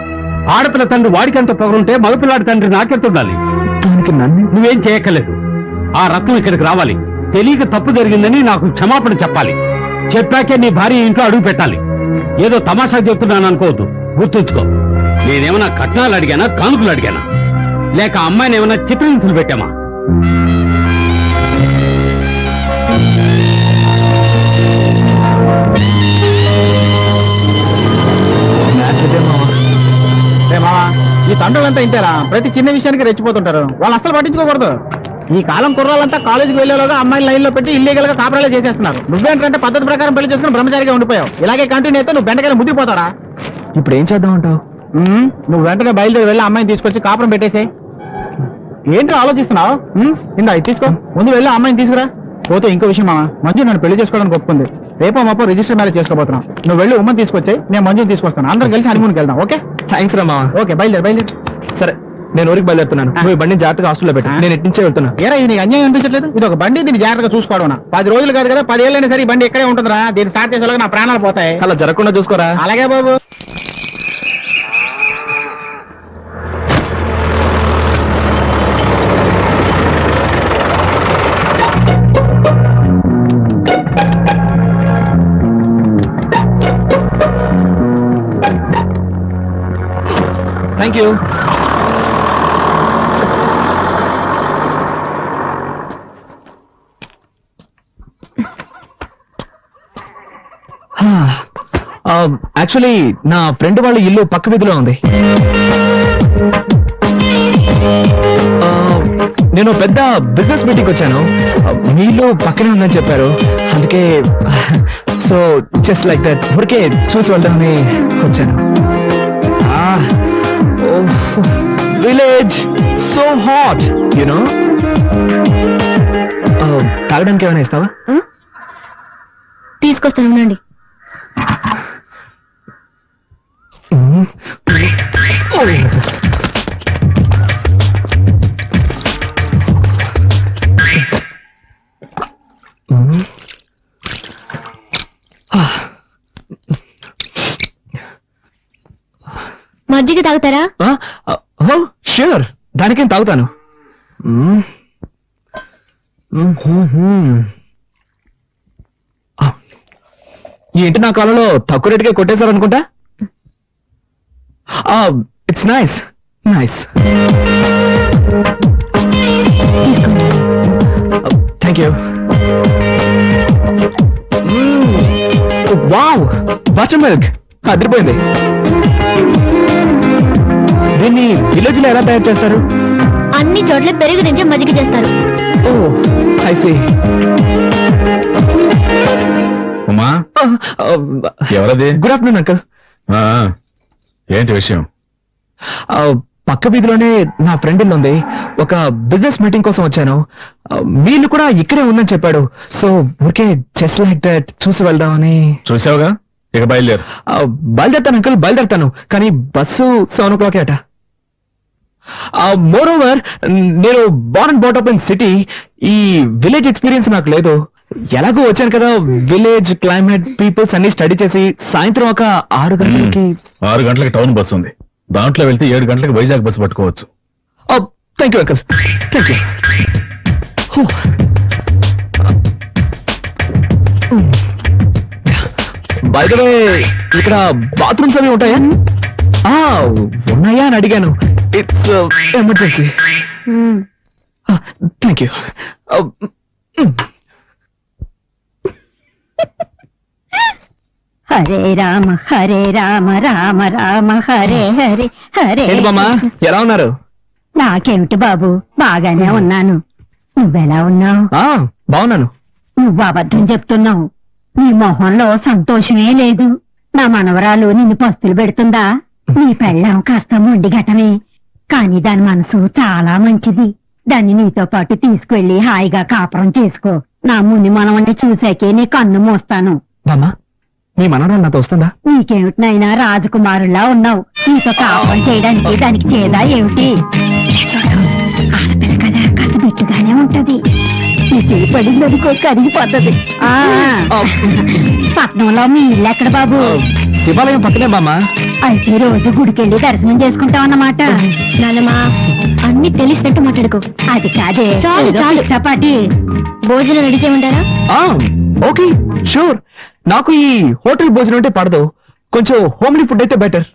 ఆడపిల్ల తండ్రి వాడికెంత పొగరుంటే మగపిల్లాడి తండ్రి నాకెంత ఉండాలి? దానికి నన్ను నువ్వేం చేయక్కర్లేదు. ఆ రత్నం ఇక్కడికి రావాలి, తెలియక తప్పు జరిగిందని నాకు క్షమాపణ చెప్పాలి. చెప్పాకే నీ భార్య ఇంట్లో అడుగు పెట్టాలి. ఏదో తమాషా చెప్తున్నాను అనుకోవద్దు, గుర్తుంచుకో. నేనేమన్నా కట్నాలు అడిగానా, కానుకలు అడిగానా, లేక అమ్మాయిని ఏమన్నా చిత్రహింసలు పెట్టామా? ఈ తండ్రులంతా ఇంతేరా, ప్రతి చిన్న విషయానికి రెచ్చిపోతుంటారు. వాళ్ళు అసలు పట్టించుకోకూడదు. ఈ కాలం కుర్రాలంతా కాలేజీకి వెళ్లేలోగా అమ్మాయిల లైన్ లో పెట్టి ఇల్లీగల్ గా కాపురాలే చేసేస్తున్నారు. నువ్వేంటంటే పద్ధతి ప్రకారం పెళ్లి చేసుకుని బ్రహ్మచారిగా ఉండిపోయావు. ఇలాగే కంటిన్యూ అయితే నువ్వు బెండకాయలు ముద్దిపోతారా? ఇప్పుడు ఏం చేద్దాం అంటావు? నువ్వు వెంటనే బయలుదేరి వెళ్ళి అమ్మాయిని తీసుకొచ్చి కాపురం పెట్టేసే. ఏంటి ఆలోచిస్తున్నావు? ఇందా ఇది తీసుకో, ముందు వెళ్ళి అమ్మాయిని తీసుకురా. పోతే ఇంకో విషయం మామ, మంజు నన్ను పెళ్లి చేసుకోవడానికి ఒప్పుకుంది. రేపో మాపో రిజిస్టర్ మ్యారేజ్ చేసుకోబోతున్నాం. నువ్వు వెళ్ళి ఉమ్మని తీసుకొచ్చాయి, నేను మంజుని తీసుకొస్తాను. అందరం కలిసి హనీమూన్కి వెళ్దాం. ఓకే? థ్యాంక్స్ రా మామ. ఓకే, బయలుదేరి. సరే, నేను ఊరికి బయలుదేరుతున్నాను. నువ్వు ఈ బండిని జాగ్రత్తగా హాస్టల్లో పెట్టు. నేను ఇటు నుంచే వెళ్తున్నా. ఏరా, ఇది నీకు అన్యాయం అనిపించట్లేదు? ఇది ఒక బండి, దీన్ని జాగ్రత్తగా చూసుకోవడం. 10 రోజులు కాదు కదా, 10 ఏళ్ళైనా సరే ఈ బండి ఇక్కడే ఉంటుందిరా. దీన్ని స్టార్ట్ చేసేలాగా నా ప్రాణాలు పోతాయి. అలా జరగకుండా చూసుకోరా. అలాగే బాబు. Thank you. యాక్చువల్లీ నా ఫ్రెండ్ వాళ్ళ ఇల్లు పక్క వీధిలో ఉంది. నేను పెద్ద బిజినెస్ మీటింగ్ వచ్చాను. మీ ఇల్లు పక్కనే ఉందని చెప్పారు, అందుకే సో జస్ట్ లైక్ దట్ ఊరికే చూసి వెళ్దామని వచ్చాను. Village so hot you know. తాగడానికి ఏమైనా ఇస్తావా? తీసుకొస్తాను ఉండండి. మజ్జిగ తాగుతారా? ష్యూర్, దానికేం తాగుతాను. ఏంటి నా కాలంలో తక్కువ రేటుకే కొట్టేశారనుకుంటా. It's nice nice. Thank you. Wow, butter milk అదిరిపోయింది. దీన్ని విలేజ్ లో ఎలా తయారు చేస్తారు? అన్ని చోట్ల పెరుగు నుంచి మజ్జిగ చేస్తారు. ఓ ఐ సీ. ఉమా, ఎవరది? Good afternoon uncle. ఏంటి విషయం? పక్క వీధిలోనే నా ఫ్రెండ్ ఇల్లు ఉంది. ఒక బిజినెస్ మీటింగ్ కోసం వచ్చాను. వీళ్ళు కూడా ఇక్కడే ఉందని చెప్పాడు. సో ఊరికే జస్ట్ లైక్ దట్ చూసి వెళ్దామని. చూసావుగా, ఇక బయలుదేరు. బయలుదేరుతాను అంకుల్, బయలుదేరుతాను. కానీ బస్సు 7 o'clock అట. మోర్ ఓవర్, నేను born and bought up in city. ఈ విలేజ్ ఎక్స్పీరియన్స్ నాకు లేదు. ఎలాగో వచ్చాను కదా, విలేజ్ క్లైమేట్ పీపుల్స్ అన్ని స్టడీ చేసి సాయంత్రం ఒక 6 గంటలకి 6 గంటలకి టౌన్ బస్సు ఉంది. దాంట్లో వెళ్తే 7 గంటలకు వైజాగ్ బస్సు పట్టుకోవచ్చు. Thank you uncle, thank you. By the way, ఇక్కడ బాత్రూమ్స్ అవి ఉంటాయా? ఉన్నాయా అని అడిగాను. It's emergency. Thank you. Hare Rama Rama Rama Hare Hare Hare. బామ్మా, ఎలా ఉన్నారు? నాకేమిటి బాబు, బాగానే ఉన్నాను. నువ్వెలా ఉన్నావు? బాగున్నాను. నువ్వు అబద్ధం చెప్తున్నావు. నీ మొహంలో సంతోషమే లేదు. నా మనవరాలు నిన్ను పస్తులు పెడుతుందా? నీ పెళ్ళాం కాస్త మొండి ఘటమే, కానీ దాని మనసు చాలా మంచిది. దాన్ని నీతో పాటు తీసుకువెళ్లి హాయిగా కాపురం చేసుకో. నా ముని మనవణ్ణి చూసాకే నీ కన్ను మోస్తాను. బామ్మా, మీ మనవరాలు నాతో వస్తుందా? నీకేమిటినైనా రాజకుమారులా ఉన్నావు. నీతో కాపురం చేయడానికి దానికి చేదా ఏమిటి? చూడు, ఆడపిల్ల కదా, కాస్త బిట్టుగానే ఉంటది. నీ చేయి పడిందనుకో కరిగిపోతుంది. పట్నంలో మీ ఇల్లు ఎక్కడ బాబు? శివాలయం పక్కనే బామ్మా. అయితే రోజు గుడికెళ్ళి దర్శనం చేసుకుంటాం అన్నమాట. నానమ్మా, అన్ని తెలిసినట్టు మాట్లాడుకో. అది కాదే, చాలు చాలు. చపాటి భోజనం రెడీ చేయమంటారా? Okay, sure. నాకు ఈ హోటల్ భోజనం అంటే పడదు. కొంచెం హోమ్లీ ఫుడ్ అయితే బెటర్.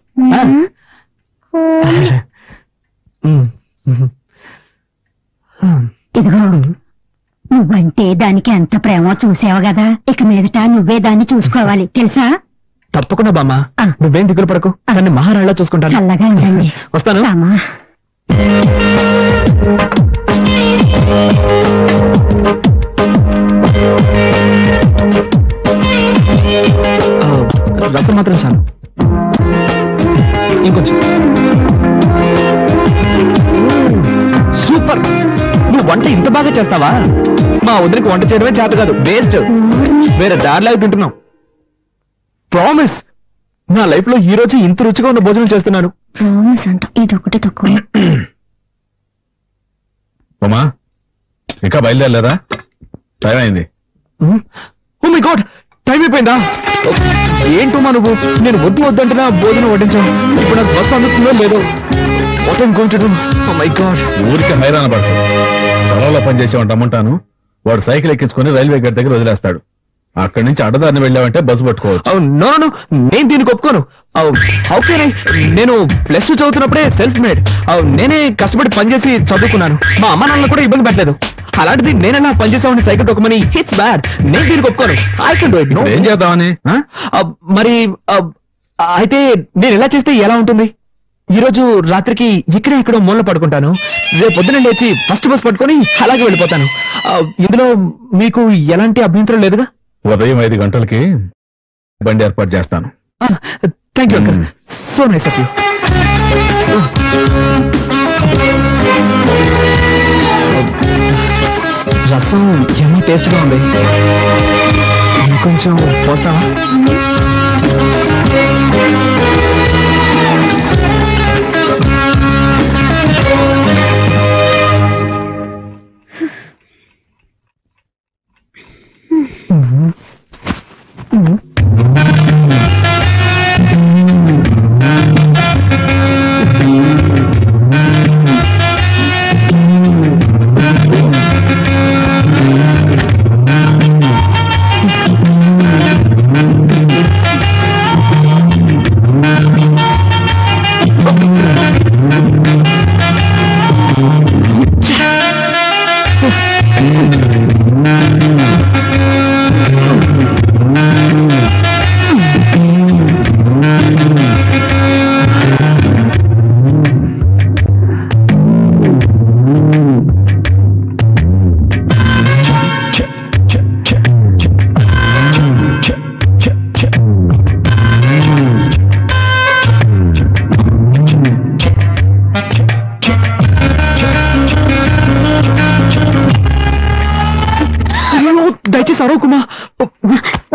ఇదిగో, నువ్వంటే దానికి ఎంత ప్రేమో చూసావు కదా. ఇక మీదట నువ్వే దాన్ని చూసుకోవాలి, తెలుసా? తప్పకుండా బామ్మా, నువ్వేం దిగులు పడకు. నన్ను మహారాణిలా చూసుకుంటాను. చల్లగా ఉండండి. వస్తాను. రసం మాత్రం చాలు, ఇంకొంచెం. సూపర్, నువ్వు వంట ఇంత బాగా చేస్తావా? మా వదిలికి వంట చేయడమే చేత కాదు, వేస్ట్. వేరే దారిలాగా తింటున్నావు. ప్రామిస్, నా లైఫ్ లో ఈ రోజు ఇంత రుచిగా ఉన్న భోజనం చేస్తున్నాను. ప్రామిస్ అంట, ఇది ఒకటే తక్కువ. ఉమా, ఇంకా బయలుదేరలేదా? టైం అయింది. ఓ మై గాడ్, టైం అయిపోయిందా? ఏంటమ్మా నువ్వు, నేను వద్దు వద్దంటున్నా భోజనం వడ్డించావు. ఇప్పుడు నాకు బస్సు అందుతుందో లేదో. What I'm going to do? Oh my God. ఊరికి హైరాణ పడతాడు. పొలంలో పనిచేసేవాడు రమ్మంటాను. వాడు సైకిల్ ఎక్కించుకుని రైల్వే గేట్ దగ్గర వదిలేస్తాడు. అక్కడి నుంచి అడ్డదారిని వెళ్ళావంటే బస్సు పట్టుకోవచ్చు. నో నో, నేను దీనికి ఒప్పుకోను. నేను +2 చదువుతున్నప్పుడే సెల్ఫ్ మేడ్. నేనే కష్టపడి పనిచేసి చదువుకున్నాను. మా అమ్మ నాన్నలు కూడా ఇబ్బంది పెట్టలేదు. అలాంటిది నేనన్నా పనిచేసామని సైకిల్ తొక్కమని, ఇట్స్ బ్యాడ్. నేను దీనికి ఒప్పుకోను. I can do it. ఏం చేద్దామని? మరి అయితే నేను ఎలా చేస్తే ఎలా ఉంటుంది? ఈ రోజు రాత్రికి ఇక్కడే ఎక్కడో మూల పడుకుంటాను. రేపు పొద్దున లేచి ఫస్ట్ బస్ పట్టుకొని అలాగే వెళ్ళిపోతాను. ఇందులో మీకు ఎలాంటి అభ్యంతరం లేదుగా? ఉదయం 5 గంటలకి బండి ఏర్పాటు చేస్తాను. Thank you uncle, so nice of you. రసం ఏమో టేస్ట్ గా ఉంది. కొంచెం పోస్తావా?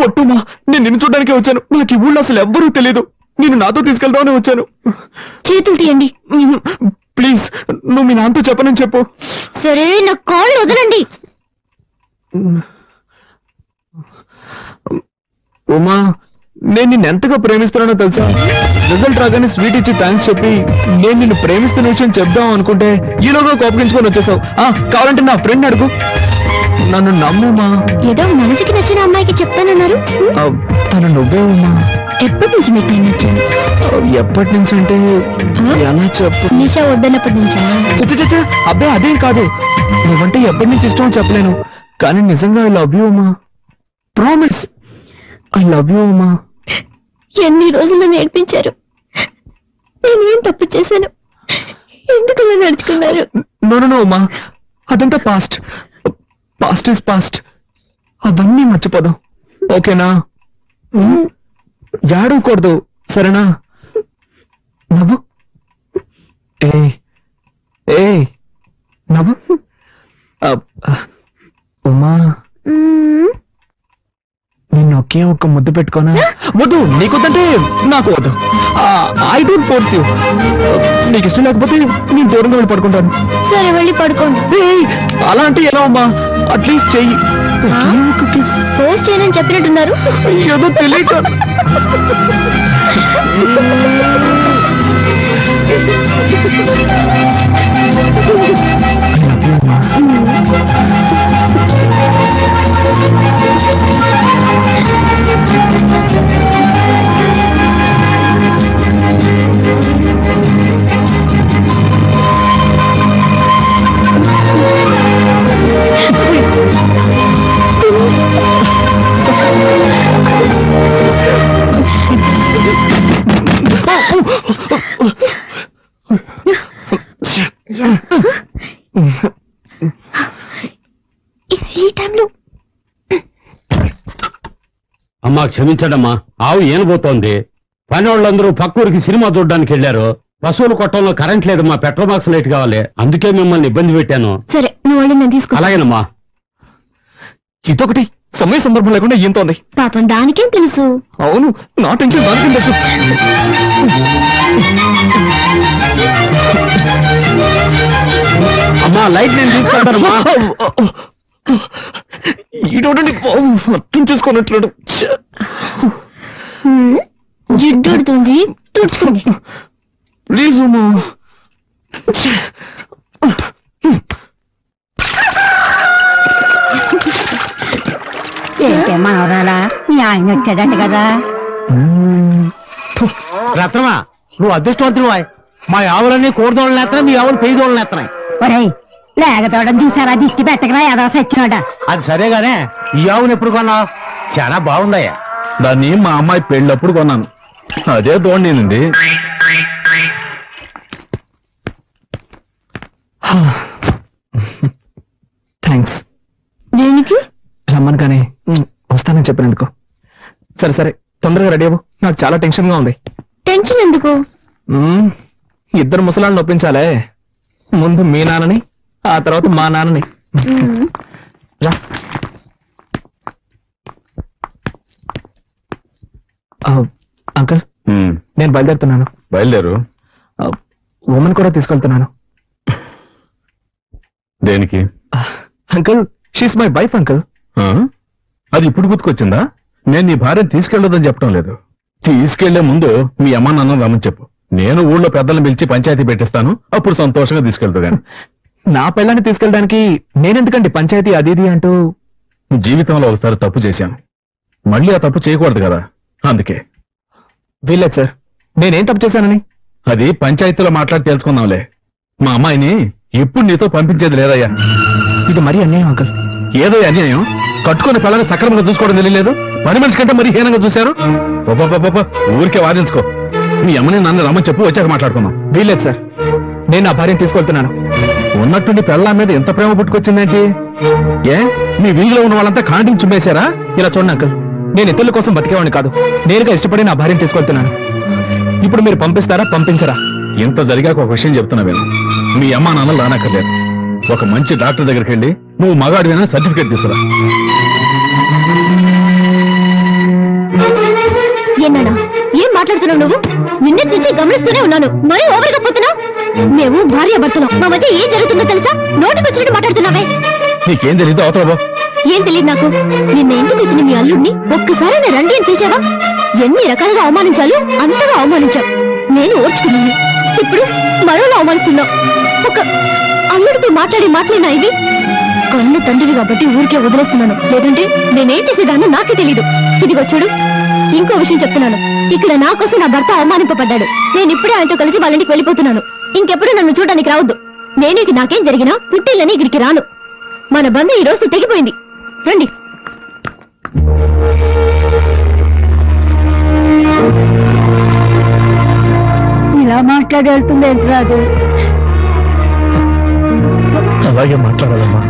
ఒట్టుమా, నేను నిన్ను చూడడానికి వచ్చాను. నాకు ఈ ఊళ్ళో అసలు ఎవ్వరూ తెలియదు. నేను నాతో తీసుకెళ్తామని వచ్చాను. చేతులు తీయండి ప్లీజ్. నువ్వు మీ నాన్నతో చెప్పనని చెప్పు. సరే, నా కాళ్ళు వదలండి. ఉమా, నేను నిన్ను ఎంతగా ప్రేమిస్తున్నానో తెలుసా? రిజల్ట్ రాగానే స్వీట్ ఇచ్చి థ్యాంక్స్ చెప్పి నేను నిన్ను ప్రేమిస్తున్న విషయం చెప్దాం అనుకుంటే ఈలోగా కోపగించుకొని వచ్చేసావు. కావాలంటే నా ఫ్రెండ్ అడుగు. నన్ను నమ్ముమా. ఏదో మనసుకి నచ్చిన అమ్మాయికి చెప్తానన్నారు. తను నువ్వే ఉన్నా. ఎప్పటి నుంచి మీకు టైం వచ్చాను? ఎప్పటి నుంచి అంటే ఎలా చెప్పు? నిషా వద్దన్నప్పటి నుంచా? అబ్బాయి అదేం కాదు. నువ్వంటే ఎప్పటి నుంచి ఇష్టం చెప్పలేను, కానీ నిజంగా I love you Uma. Promise, I love you Uma. ఎన్ని రోజులు నేర్పించారు. నేనేం తప్పు చేశాను? ఎందుకు ఇలా నడుచుకున్నారు? నో ఉమా, అదంతా పాస్ట్. Past is past. అవన్నీ మర్చిపోదాం, ఓకేనా? ఏడవకూడదు, సరేనా? నవ్వు. ఏ నవ్వు. ఉమా, నేను ఒకే ఒక్క ముద్దు పెట్టుకోనా? వద్దు, నీకొద్దంటే నాకు వద్దు. I don't force you. నీకు ఇష్టం లేకపోతే నేను దూరంగా వెళ్ళి పడుకుంటాను. సరే, వెళ్ళి పడుకోండి. అలా అంటే ఎలా అమ్మా? అట్లీస్ట్ చెయ్యి. ఫోర్స్ చేయనని చెప్పినట్టున్నారు. ఏదో తెలియక. ఈ టైంలో అమ్మా, క్షమించడమ్మా. ఆవు ఏనబోతోంది. పని వాళ్ళందరూ పక్కూరికి సినిమా చూడడానికి వెళ్ళారు. పశువుల కొట్టంలో కరెంట్ లేదమ్మా. పెట్రోల్ బాక్స్ లైట్ కావాలి. అందుకే మిమ్మల్ని ఇబ్బంది పెట్టాను. సరే, నువ్వు వెళ్ళి నేను తీసుకో. అలాగేనమ్మా. ఇదొకటి సమయ సందర్భం లేకుండా ఏంతోంది. పాపం దానికేం తెలుసు? అవును, నా టెన్షన్ దానికేం తెలుసు. అమ్మా, లైట్ నేను తీసుకుంటానమ్మా. ఈడోడండి అర్థం చేసుకున్నట్లు. జిడ్డుతుంది, తుడుచుకోండి ప్లీజ్ అమ్మా. ఏంటే మనవరాలా, మీ ఆయన వచ్చాడంట కదా? రత్నమా, నువ్వు అదృష్టవంతులు. మా ఆవులన్నీ కోడిదోళ్ళని ఎత్తనా, మీ ఆవులు పెయ్యదోళ్ళని ఎత్తనాయి. ఒరేయ్, లేగతోడం చూసారా? దిష్టి పెట్టకరా ఏదో సచ్చినోడా. అది సరేగానే, ఈ ఆవును ఎప్పుడు కొన్నావు? చాలా బాగుందయ్యా. దాన్ని మా అమ్మాయి పెళ్ళప్పుడు కొన్నాను. అదే దోండింది. థ్యాంక్స్. దేనికి? రమ్మను కానీ వస్తానని చెప్పినందుకు. సరే సరే, తొందరగా రెడీ అవ్వు. నాకు చాలా టెన్షన్ గా ఉంది. టెన్షన్ ఎందుకు? ఇద్దరు ముసలాళ్ళని ఒప్పించాలే. ముందు మీ నాన్నని, ఆ తర్వాత మా నాన్నని. రా. అంకుల్ నేను బయలుదేరుతున్నాను. బయలుదేరు. ఉమెన్ కూడా తీసుకెళ్తున్నాను. దేనికి? Uncle she's my wife uncle. అది ఇప్పుడు గుర్తుకొచ్చిందా? నేను నీ భార్యను తీసుకెళ్లొద్దని చెప్పడం లేదు. తీసుకెళ్లే ముందు మీ అమ్మ నాన్న రమ్మని చెప్పు. నేను ఊళ్ళో పెద్దలను పిలిచి పంచాయతీ పెట్టిస్తాను. అప్పుడు సంతోషంగా తీసుకెళ్తా. గాని నా పెళ్ళాన్ని తీసుకెళ్ళడానికి నేనెందుకండి పంచాయతీ అది ఇది అంటూ? జీవితంలో ఒకసారి తప్పు చేశాను, మళ్ళీ ఆ తప్పు చేయకూడదు కదా, అందుకే. వీల్లేదు సార్, నేనేం తప్పు చేశానని? అది పంచాయతీలో మాట్లాడి తెలుసుకుందాంలే. మా అమ్మాయిని ఎప్పుడు నీతో పంపించేది లేదయ్యా. ఇది మరీ అన్యాయం అంకుల్. ఏదో అన్యాయం? కట్టుకుని పిల్లల్ని సక్రమంగా చూసుకోవడం తెలియలేదు. పని మనిషి కంటే మరీ హీనంగా చూశారు. ఊరికే వాదించుకో. మీ అమ్మని నన్ను రమ్మని చెప్పు, వచ్చాక మాట్లాడుకుందాం. వీల్లేదు సార్, నేను నా భార్యను తీసుకెళ్తున్నాను. ఉన్నట్టుండి పిల్లల మీద ఎంత ప్రేమ పుట్టుకొచ్చిందేంటి? ఏ మీ వీధిలో ఉన్న వాళ్ళంతా కాంటింగ్ చుమ్మేశారా? ఇలా చూడండి అంకుల్, నేను ఇతరుల కోసం బతికేవాడిని కాదు. నేరుగా ఇష్టపడి నా భార్యను తీసుకెళ్తున్నాను. ఇప్పుడు మీరు పంపిస్తారా పంపించరా? ఇంత జరిగాక ఒక విషయం చెప్తున్నా విను. మీ అమ్మా నాన్నలు రానక్కర్లేదు. ఒక మంచి డాక్టర్ దగ్గరికి వెళ్ళి నువ్వు మగాడివేనా సర్టిఫికేట్ తీసుకురా. ఏనాడా ఏం మాట్లాడుతున్నావు నువ్వు? నిన్నటి నుంచి గమనిస్తూనే ఉన్నాను, మరీ ఓవర్గా పోతున్నావు. మేము భార్య భర్తలం, మా మధ్య ఏం జరుగుతుందో తెలుసా? నోటికి వచ్చినట్టు మాట్లాడుతున్నావే. నీకేం తెలియదు అవతల. ఏం తెలియదు నాకు. నిన్న ఇంటికి వచ్చిన మీ అల్లుడిని ఒక్కసారి నేను రండి అని పిలిచావా? ఎన్ని రకాలుగా అవమానించాలో అంతగా అవమానించావు. నేను ఓర్చుకున్నాను. ఇప్పుడు మరోలా అవమానిస్తున్నావు. ఒక అల్లుడితో మాట్లాడినా ఇది కన్ను తండ్రివి కాబట్టి ఊరికే వదిలేస్తున్నాను. లేదంటే నేనేం చేసేదాన్ని నాకే తెలీదు. ఇదిగో చూడు, ఇంకో విషయం చెప్తున్నాను. ఇక్కడ నా కోసం నా భర్త అవమానింపబడ్డాడు. నేను ఇప్పుడే ఆయనతో కలిసి వాళ్ళ ఇంటికి వెళ్ళిపోతున్నాను. ఇంకెప్పుడు నన్ను చూడడానికి రావద్దు. నేను నాకేం జరిగినా పుట్టిల్లని ఇక్కడికి రాను. మన బంధం ఈ రోజు తెగిపోయింది. రండి. ఇలా మాట్లాడి వెళ్తుంది ఏంట్రాదు? అలాగే మాట్లాడాలమ్మా.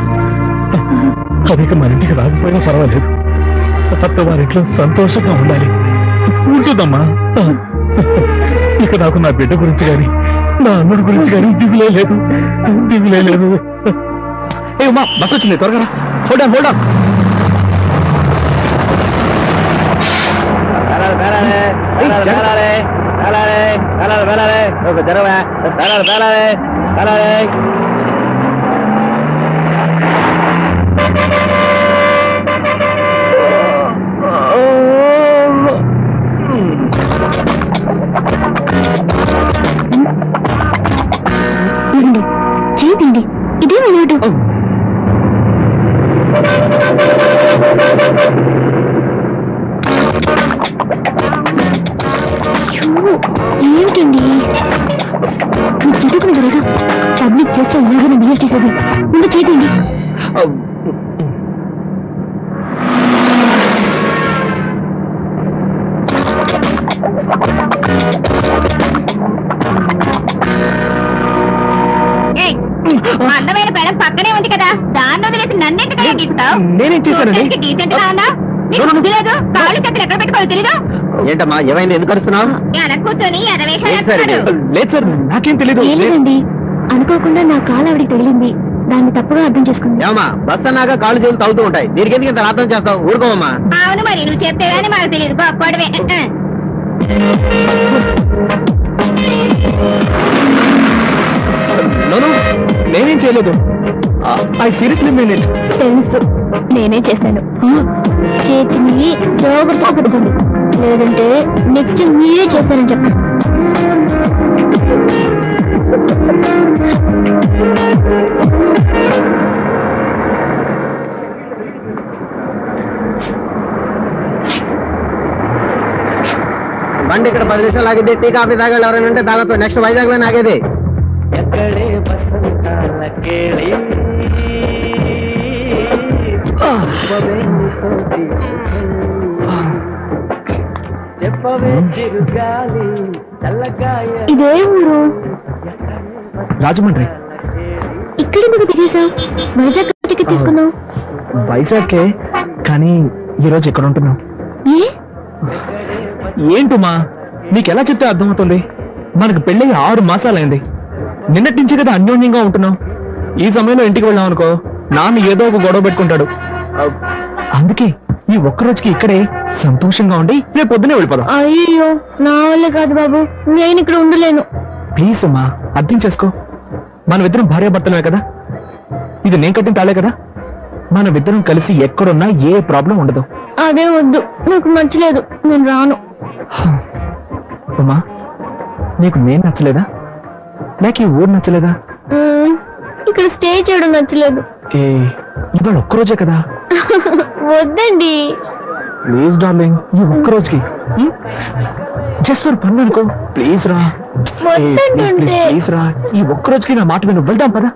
అదిక మన ఇంటికి రాకపోయినా పర్వాలేదు. అత్త వారింట్లో సంతోషంగా ఉండాలి. ఉంటుందమ్మా. ఇక నాకు నా బిడ్డ గురించి గాని నా అన్నుడి గురించి గాని దిగులే లేదు. ఏ ఉమా, బస్ వచ్చింది, త్వరగా హోల్డ్ ఆన్. చేయండి, ఇదే వెళ్ళాడు. ఏమిటండి చదువుకుని త్వరగా పబ్లిక్ ప్లేస్ లో ఇలాగనే బిహేవ్ చేసేది. ముందు చేయండి. అందమైన పెళ్ళం పక్కనే ఉంది కదా, దాన్ని వదిలేసి నన్నెందుకు గీకుతావు? నేనేం చేశానండి? డీసెంట్ గా ఉన్నా లేదు, కాళ్ళు చేతులు ఎక్కడ పెట్టుకోవాలి తెలీదు. ఏంటమ్మా ఏమైంది? ఎందుకు అరుస్తున్నావు? వెనక కూర్చొని లేదు సార్, నాకేం తెలీదు. లేదండి, అనుకోకుండా నా కాలు ఆవిడికి తగిలింది. దాన్ని తప్పుగా అర్థం చేసుకుంది. ఏమా బస్ అన్నాక కాళ్ళు చేతులు తగ్గుతూ ఉంటాయి, దీనికి ఎందుకు ఇంత అర్థం చేస్తావు? ఊరుకోమమ్మా. అవును మరి, నువ్వు చెప్తే గానీ మాకు తెలియదు. గొప్పడవే. నేనేం చేయలేదు. I seriously mean it. తెలుసు, నేనే చేశాను. చేతిని జాగ్రత్తగా పెట్టుకోండి, లేదంటే నెక్స్ట్ మీరే చేశారని చెప్పండి. బండి ఇక్కడ 10 నిమిషాలు ఆగిద్ది. టీ కాఫీ తాగాలి, ఎవరైనా ఉంటే తాగొద్దు. నెక్స్ట్ వైజాగ్ లో ఆగేది. ఇదే ఊరు? రాజమండ్రి. ఇక్కడ ఎందుకు దిగేశావు? వైజాగ్ టికెట్ తీసుకున్నావు. వైజాగ్కే, కానీ ఈరోజు ఇక్కడ ఉంటున్నావు. ఏంటుమా, నీకెలా చెప్తే అర్థమవుతుంది? మనకు పెళ్ళి 6 మాసాలైంది. నిన్నటి నుంచి కదా అన్యోన్యంగా ఉంటున్నావు. ఈ సమయంలో ఇంటికి వెళ్ళాం అనుకో, నాన్న ఏదో ఒక గొడవ పెట్టుకుంటాడు. అందుకే ఈ ఒక్కరోజుకి ఇక్కడే సంతోషంగా ఉండి రేపు పొద్దునే వెళ్ళిపోదాం. అయ్యో నా వల్ల కాదు బాబు, నేను ఇక్కడ ఉండలేను. ప్లీజ్ అమ్మా, అర్థం చేసుకో. మనమిద్దరం భార్యాభర్తలమే కదా, ఇది నేను కట్టిన తాళే కదా. మనమిద్దరం కలిసి ఎక్కడున్నా ఏ ప్రాబ్లం ఉండదు. అదే వద్దు, నాకు నచ్చలేదు, నేను రాను. అమ్మా, నీకు నేను నచ్చలేదా లేక ఈ ఊరు నచ్చలేదా? ఇక్కడ స్టే చేయడం నచ్చలేదు. ఇవాళ ఒక్కరోజే కదా. వద్దండి ప్లీజ్ డార్లింగ్, ఈ ఒక్కరోజుకి జస్ట్ ఫర్ పన్ను అనుకో. ప్లీజ్ రా, ప్లీజ్ రా, ఈ ఒక్కరోజుకి నా మాట విను. వెళ్దాం పదా.